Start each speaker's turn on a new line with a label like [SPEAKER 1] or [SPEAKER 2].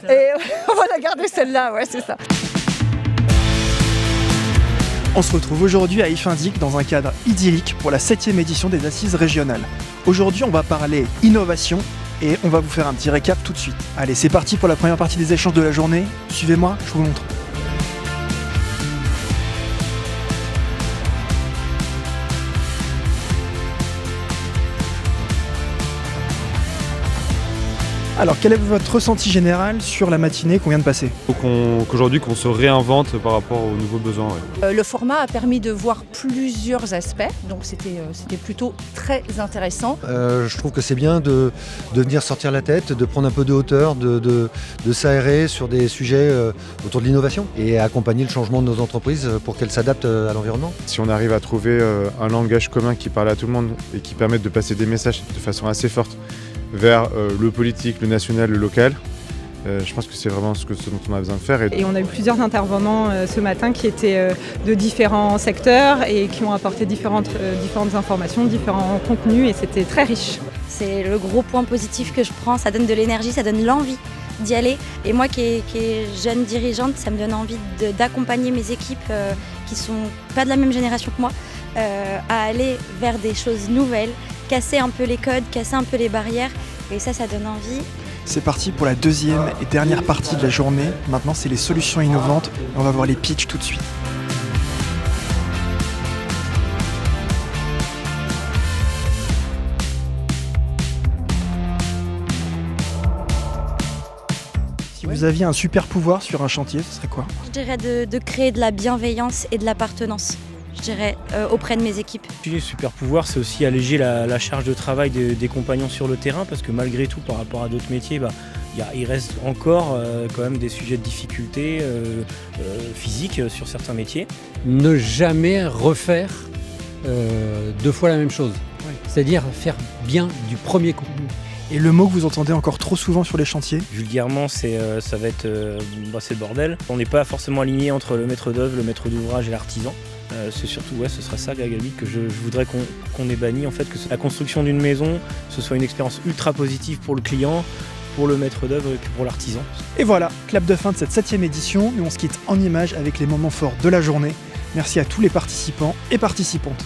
[SPEAKER 1] Et on va la garder celle-là, ouais, c'est ça.
[SPEAKER 2] On se retrouve aujourd'hui à Ifindic dans un cadre idyllique pour la 7e édition des Assises régionales. Aujourd'hui, on va parler innovation et on va vous faire un petit récap tout de suite. Allez, c'est parti pour la première partie des échanges de la journée. Suivez-moi, je vous montre. Alors, quel est votre ressenti général sur la matinée qu'on vient de passer ?
[SPEAKER 3] Il faut qu'aujourd'hui qu'on se réinvente par rapport aux nouveaux besoins. Ouais.
[SPEAKER 1] Le format a permis de voir plusieurs aspects, donc c'était plutôt très intéressant.
[SPEAKER 4] Je trouve que c'est bien de venir sortir la tête, de prendre un peu de hauteur, de s'aérer sur des sujets autour de l'innovation et accompagner le changement de nos entreprises pour qu'elles s'adaptent à l'environnement.
[SPEAKER 3] Si on arrive à trouver un langage commun qui parle à tout le monde et qui permette de passer des messages de façon assez forte vers le politique, le national, le local. Je pense que c'est vraiment ce dont on a besoin de faire.
[SPEAKER 5] Et on a eu plusieurs intervenants ce matin qui étaient de différents secteurs et qui ont apporté différentes informations, différents contenus et c'était très riche.
[SPEAKER 6] C'est le gros point positif que je prends, ça donne de l'énergie, ça donne l'envie d'y aller. Et moi qui est jeune dirigeante, ça me donne envie d'accompagner mes équipes qui sont pas de la même génération que moi à aller vers des choses nouvelles, casser un peu les codes, casser un peu les barrières et ça donne envie.
[SPEAKER 2] C'est parti pour la deuxième et dernière partie de la journée. Maintenant, c'est les solutions innovantes. On va voir les pitchs tout de suite. Si vous aviez un super pouvoir sur un chantier, ce serait quoi ?
[SPEAKER 6] Je dirais de créer de la bienveillance et de l'appartenance. Je dirais auprès de mes équipes.
[SPEAKER 7] Le super pouvoir, c'est aussi alléger la charge de travail des compagnons sur le terrain parce que malgré tout, par rapport à d'autres métiers, il reste encore quand même des sujets de difficulté physiques sur certains métiers.
[SPEAKER 8] Ne jamais refaire deux fois la même chose, c'est-à-dire faire bien du premier coup.
[SPEAKER 2] Et le mot que vous entendez encore trop souvent sur les chantiers ?
[SPEAKER 7] Vulgairement, ça va être c'est le bordel. On n'est pas forcément aligné entre le maître d'œuvre, le maître d'ouvrage et l'artisan. C'est surtout, ce sera ça, Gagali, que je voudrais qu'on ait banni, en fait, que la construction d'une maison, ce soit une expérience ultra positive pour le client, pour le maître d'œuvre et puis pour l'artisan.
[SPEAKER 2] Et voilà, clap de fin de cette 7e édition, et on se quitte en images avec les moments forts de la journée. Merci à tous les participants et participantes.